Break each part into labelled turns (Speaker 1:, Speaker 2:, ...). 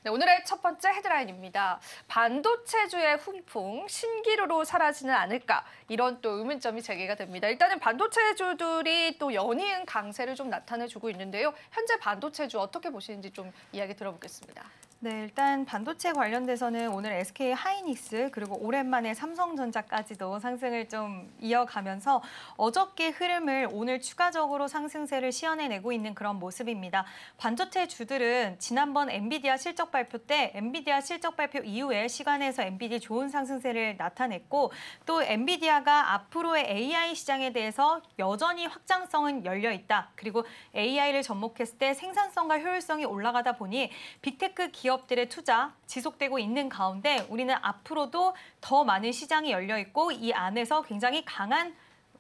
Speaker 1: 네, 오늘의 첫 번째 헤드라인입니다. 반도체주의 훈풍, 신기루로 사라지는 않을까? 이런 또 의문점이 제기가 됩니다. 일단은 반도체주들이 또 연이은 강세를 좀 나타내주고 있는데요. 현재 반도체주 어떻게 보시는지 좀 이야기 들어보겠습니다.
Speaker 2: 네, 일단 반도체 관련돼서는 오늘 SK 하이닉스 그리고 오랜만에 삼성전자까지도 상승을 좀 이어가면서 어저께 흐름을 오늘 추가적으로 상승세를 시연해내고 있는 그런 모습입니다. 반도체 주들은 지난번 엔비디아 실적 발표 때 엔비디아 실적 발표 이후에 시간에서 엔비디아 좋은 상승세를 나타냈고 또 엔비디아가 앞으로의 AI 시장에 대해서 여전히 확장성은 열려 있다. 그리고 AI를 접목했을 때 생산성과 효율성이 올라가다 보니 빅테크 기업들의 투자 지속되고 있는 가운데 우리는 앞으로도 더 많은 시장이 열려 있고 이 안에서 굉장히 강한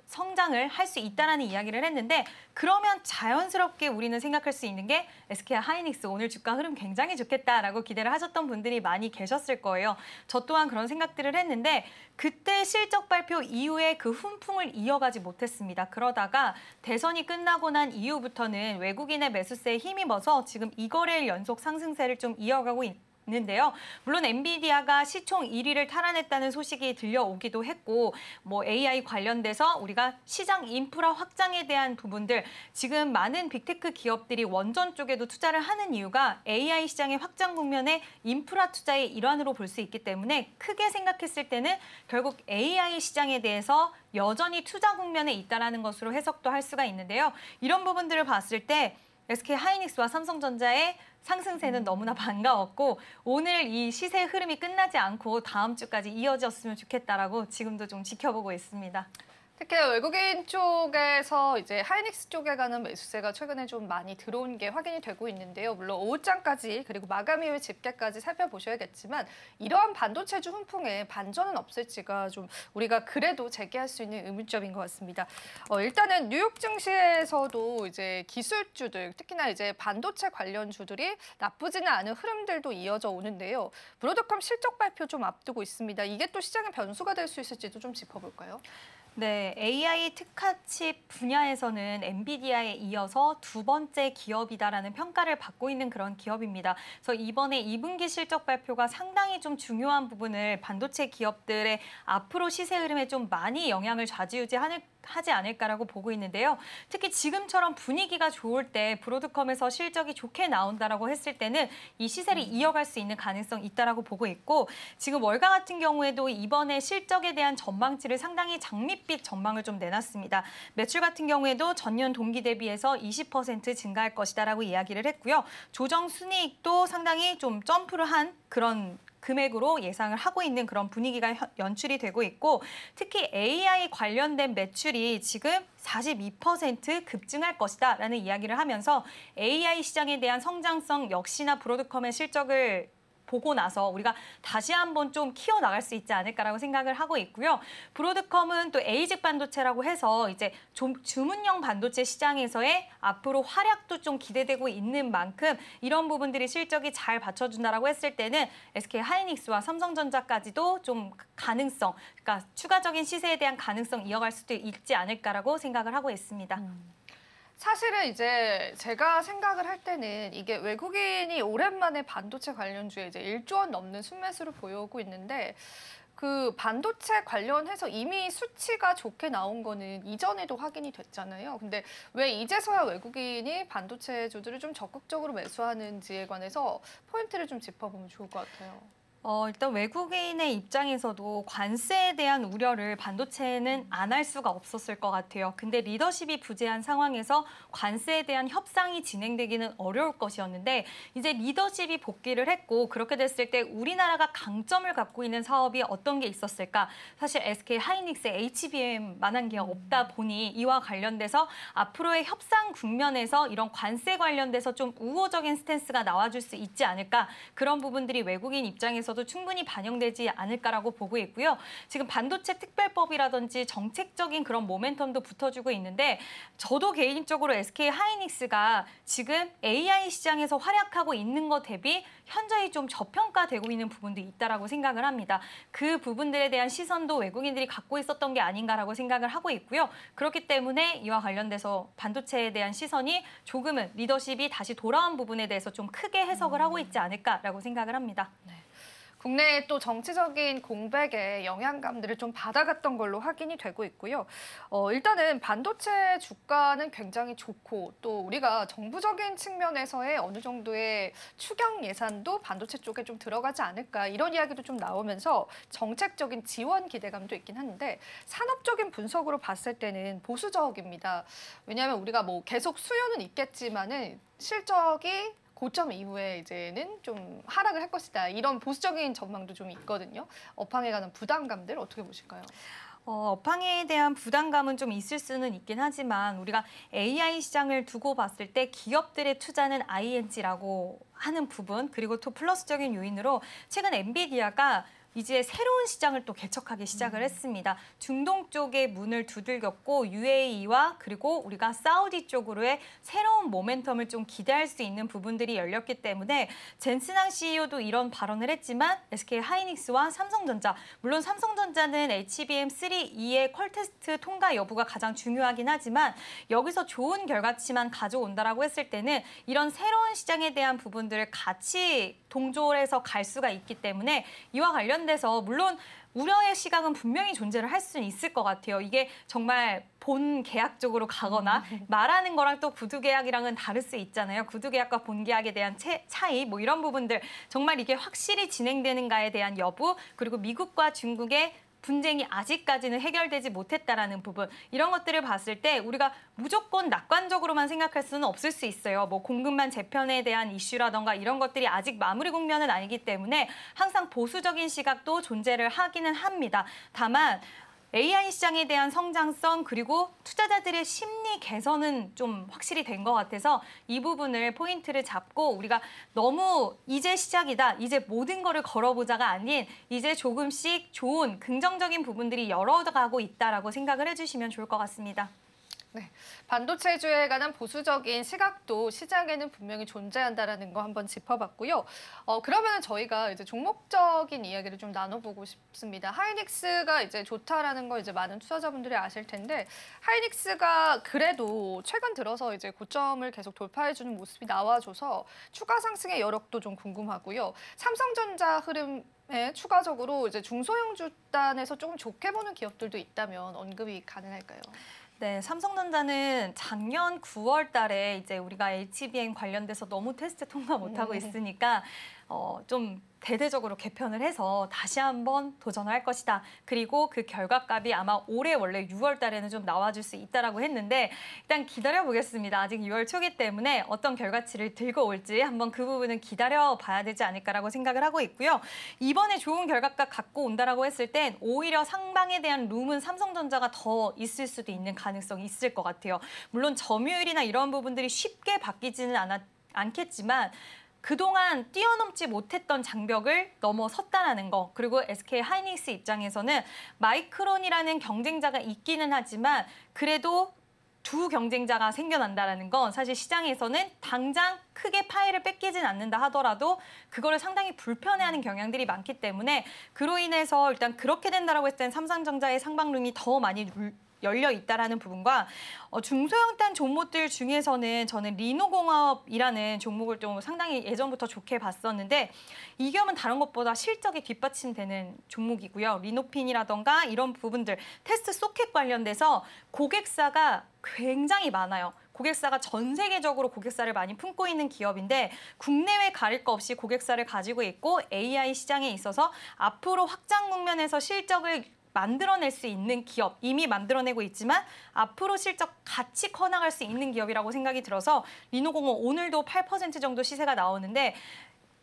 Speaker 2: 성장을 할 수 있다라는 이야기를 했는데 그러면 자연스럽게 우리는 생각할 수 있는 게 SK 하이닉스 오늘 주가 흐름 굉장히 좋겠다라고 기대를 하셨던 분들이 많이 계셨을 거예요. 저 또한 그런 생각들을 했는데 그때 실적 발표 이후에 그 훈풍을 이어가지 못했습니다. 그러다가 대선이 끝나고 난 이후부터는 외국인의 매수세에 힘입어서 지금 2거래일 연속 상승세를 좀 이어가고 있는데요. 물론 엔비디아가 시총 1위를 탈환했다는 소식이 들려오기도 했고 뭐 AI 관련돼서 우리가 시장 인프라 확장에 대한 부분들 지금 많은 빅테크 기업들이 원전 쪽에도 투자를 하는 이유가 AI 시장의 확장 국면에 인프라 투자의 일환으로 볼 수 있기 때문에 크게 생각했을 때는 결국 AI 시장에 대해서 여전히 투자 국면에 있다는 것으로 해석도 할 수가 있는데요. 이런 부분들을 봤을 때 SK 하이닉스와 삼성전자의 상승세는 너무나 반가웠고 오늘 이 시세 흐름이 끝나지 않고 다음 주까지 이어졌으면 좋겠다라고 지금도 좀 지켜보고 있습니다.
Speaker 1: 특히 외국인 쪽에서 이제 하이닉스 쪽에 가는 매수세가 최근에 좀 많이 들어온 게 확인이 되고 있는데요. 물론 오후장까지 그리고 마감 이후 집계까지 살펴보셔야겠지만 이러한 반도체주 훈풍에 반전은 없을지가 좀 우리가 그래도 제기할 수 있는 의문점인 것 같습니다. 일단은 뉴욕 증시에서도 이제 기술주들 특히나 이제 반도체 관련 주들이 나쁘지는 않은 흐름들도 이어져 오는데요. 브로드컴 실적 발표 좀 앞두고 있습니다. 이게 또 시장의 변수가 될 수 있을지도 좀 짚어볼까요?
Speaker 2: 네, AI 특화칩 분야에서는 엔비디아에 이어서 두 번째 기업이다라는 평가를 받고 있는 그런 기업입니다. 그래서 이번에 2분기 실적 발표가 상당히 좀 중요한 부분을 반도체 기업들의 앞으로 시세 흐름에 좀 많이 영향을 하지 않을까라고 보고 있는데요. 특히 지금처럼 분위기가 좋을 때 브로드컴에서 실적이 좋게 나온다라고 했을 때는 이 시세를 이어갈 수 있는 가능성이 있다라고 보고 있고 지금 월가 같은 경우에도 이번에 실적에 대한 전망치를 상당히 장밋빛 전망을 좀 내놨습니다. 매출 같은 경우에도 전년 동기 대비해서 20% 증가할 것이다라고 이야기를 했고요. 조정 순이익도 상당히 좀 점프를 한 그런 금액으로 예상을 하고 있는 그런 분위기가 연출이 되고 있고 특히 AI 관련된 매출이 지금 42% 급증할 것이다라는 이야기를 하면서 AI 시장에 대한 성장성 역시나 브로드컴의 실적을 보고 나서 우리가 다시 한번 좀 키워나갈 수 있지 않을까라고 생각을 하고 있고요. 브로드컴은 또 에이직 반도체라고 해서 이제 좀 주문형 반도체 시장에서의 앞으로 활약도 좀 기대되고 있는 만큼 이런 부분들이 실적이 잘 받쳐준다라고 했을 때는 SK 하이닉스와 삼성전자까지도 좀 가능성, 그러니까 추가적인 시세에 대한 가능성 이어갈 수도 있지 않을까라고 생각을 하고 있습니다.
Speaker 1: 사실은 이제 제가 생각을 할 때는 이게 외국인이 오랜만에 반도체 관련주에 이제 1조 원 넘는 순매수를 보여오고 있는데 그 반도체 관련해서 이미 수치가 좋게 나온 거는 이전에도 확인이 됐잖아요. 근데 왜 이제서야 외국인이 반도체주들을 좀 적극적으로 매수하는지에 관해서 포인트를 좀 짚어보면 좋을 것 같아요.
Speaker 2: 일단 외국인의 입장에서도 관세에 대한 우려를 반도체는 안 할 수가 없었을 것 같아요. 근데 리더십이 부재한 상황에서 관세에 대한 협상이 진행되기는 어려울 것이었는데 이제 리더십이 복귀를 했고 그렇게 됐을 때 우리나라가 강점을 갖고 있는 사업이 어떤 게 있었을까? 사실 SK 하이닉스, HBM만한 게 없다 보니 이와 관련돼서 앞으로의 협상 국면에서 이런 관세 관련돼서 좀 우호적인 스탠스가 나와줄 수 있지 않을까? 그런 부분들이 외국인 입장에서 시장에서도 충분히 반영되지 않을까라고 보고 있고요. 지금 반도체 특별법이라든지 정책적인 그런 모멘텀도 붙어주고 있는데 저도 개인적으로 SK 하이닉스가 지금 AI 시장에서 활약하고 있는 것 대비 현저히 좀 저평가되고 있는 부분도 있다라고 생각을 합니다. 그 부분들에 대한 시선도 외국인들이 갖고 있었던 게 아닌가라고 생각을 하고 있고요. 그렇기 때문에 이와 관련돼서 반도체에 대한 시선이 조금은 리더십이 다시 돌아온 부분에 대해서 좀 크게 해석을 하고 있지 않을까라고 생각을 합니다.
Speaker 1: 국내의 또 정치적인 공백에 영향감들을 좀 받아갔던 걸로 확인이 되고 있고요. 일단은 반도체 주가는 굉장히 좋고 또 우리가 정부적인 측면에서의 어느 정도의 추경 예산도 반도체 쪽에 좀 들어가지 않을까 이런 이야기도 좀 나오면서 정책적인 지원 기대감도 있긴 한데 산업적인 분석으로 봤을 때는 보수적입니다. 왜냐하면 우리가 뭐 계속 수요는 있겠지만은 실적이 고점 이후에 이제는 좀 하락을 할 것이다. 이런 보수적인 전망도 좀 있거든요. 업황에 관한 부담감들 어떻게 보실까요?
Speaker 2: 업황에 대한 부담감은 좀 있을 수는 있긴 하지만 우리가 AI 시장을 두고 봤을 때 기업들의 투자는 ING라고 하는 부분 그리고 또 플러스적인 요인으로 최근 엔비디아가 이제 새로운 시장을 또 개척하기 시작을 했습니다. 중동 쪽에 문을 두들겼고 UAE와 그리고 우리가 사우디 쪽으로의 새로운 모멘텀을 좀 기대할 수 있는 부분들이 열렸기 때문에 젠슨항 CEO도 이런 발언을 했지만 SK 하이닉스와 삼성전자, 물론 삼성전자는 HBM3E의 퀄 테스트 통과 여부가 가장 중요하긴 하지만 여기서 좋은 결과치만 가져온다라고 했을 때는 이런 새로운 시장에 대한 부분들을 같이 동조해서 갈 수가 있기 때문에 이와 관련돼서 물론 우려의 시각은 분명히 존재를 할 수는 있을 것 같아요. 이게 정말 본 계약 쪽으로 가거나 말하는 거랑 또 구두 계약이랑은 다를 수 있잖아요. 구두 계약과 본 계약에 대한 차이 뭐 이런 부분들 정말 이게 확실히 진행되는가에 대한 여부 그리고 미국과 중국의 분쟁이 아직까지는 해결되지 못했다라는 부분 이런 것들을 봤을 때 우리가 무조건 낙관적으로만 생각할 수는 없을 수 있어요. 뭐 공급망 재편에 대한 이슈라던가 이런 것들이 아직 마무리 국면은 아니기 때문에 항상 보수적인 시각도 존재를 하기는 합니다. 다만 AI 시장에 대한 성장성 그리고 투자자들의 심리 개선은 좀 확실히 된 것 같아서 이 부분을 포인트를 잡고 우리가 너무 이제 시작이다, 이제 모든 거를 걸어보자가 아닌 이제 조금씩 좋은 긍정적인 부분들이 열어가고 있다라고 생각을 해주시면 좋을 것 같습니다.
Speaker 1: 네, 반도체주에 관한 보수적인 시각도 시장에는 분명히 존재한다라는 거 한번 짚어봤고요. 그러면 저희가 이제 종목적인 이야기를 좀 나눠보고 싶습니다. 하이닉스가 이제 좋다라는 거 이제 많은 투자자분들이 아실 텐데 하이닉스가 그래도 최근 들어서 이제 고점을 계속 돌파해주는 모습이 나와줘서 추가 상승의 여력도 좀 궁금하고요. 삼성전자 흐름 추가적으로 이제 중소형 주단에서 조금 좋게 보는 기업들도 있다면 언급이 가능할까요?
Speaker 2: 네, 삼성전자는 작년 9월 달에 이제 우리가 HBM 관련돼서 너무 테스트 통과 못하고 있으니까 좀 대대적으로 개편을 해서 다시 한번 도전할 것이다. 그리고 그 결과값이 아마 올해 원래 6월 달에는 좀 나와줄 수 있다라고 했는데 일단 기다려보겠습니다. 아직 6월 초기 때문에 어떤 결과치를 들고 올지 한번 그 부분은 기다려봐야 되지 않을까라고 생각을 하고 있고요. 이번에 좋은 결과값 갖고 온다라고 했을 땐 오히려 상방에 대한 룸은 삼성전자가 더 있을 수도 있는 가능성이 있을 것 같아요. 물론 점유율이나 이런 부분들이 쉽게 바뀌지는 않겠지만 그동안 뛰어넘지 못했던 장벽을 넘어섰다라는 거. 그리고 SK 하이닉스 입장에서는 마이크론이라는 경쟁자가 있기는 하지만 그래도 두 경쟁자가 생겨난다는 건 사실 시장에서는 당장 크게 파일을 뺏기진 않는다 하더라도 그거를 상당히 불편해하는 경향들이 많기 때문에 그로 인해서 일단 그렇게 된다라고 했을 땐 삼성전자의 상방룸이 더 많이 열려 있다라는 부분과 중소형단 종목들 중에서는 저는 리노공업이라는 종목을 좀 상당히 예전부터 좋게 봤었는데 이 기업은 다른 것보다 실적이 뒷받침되는 종목이고요. 리노핀이라던가 이런 부분들 테스트 소켓 관련돼서 고객사가 굉장히 많아요. 고객사가 전 세계적으로 고객사를 많이 품고 있는 기업인데 국내외 가릴 거 없이 고객사를 가지고 있고 AI 시장에 있어서 앞으로 확장 국면에서 실적을 만들어낼 수 있는 기업, 이미 만들어내고 있지만 앞으로 실적 같이 커나갈 수 있는 기업이라고 생각이 들어서 리노공업 오늘도 8% 정도 시세가 나오는데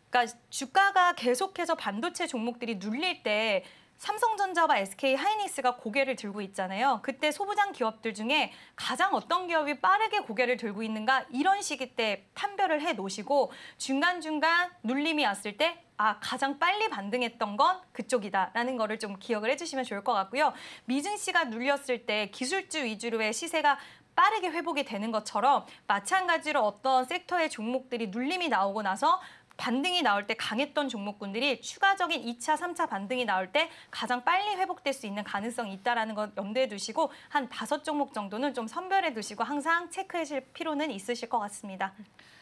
Speaker 2: 그러니까 주가가 계속해서 반도체 종목들이 눌릴 때 삼성전자와 SK 하이닉스가 고개를 들고 있잖아요. 그때 소부장 기업들 중에 가장 어떤 기업이 빠르게 고개를 들고 있는가 이런 시기 때 판별을 해 놓으시고 중간중간 눌림이 왔을 때 가장 빨리 반등했던 건 그쪽이다라는 거를 좀 기억을 해주시면 좋을 것 같고요. 미증시가 눌렸을 때 기술주 위주로의 시세가 빠르게 회복이 되는 것처럼 마찬가지로 어떤 섹터의 종목들이 눌림이 나오고 나서 반등이 나올 때 강했던 종목군들이 추가적인 2차, 3차 반등이 나올 때 가장 빨리 회복될 수 있는 가능성이 있다는 것 염두에 두시고 한 5종목 정도는 좀 선별해 두시고 항상 체크하실 필요는 있으실 것 같습니다.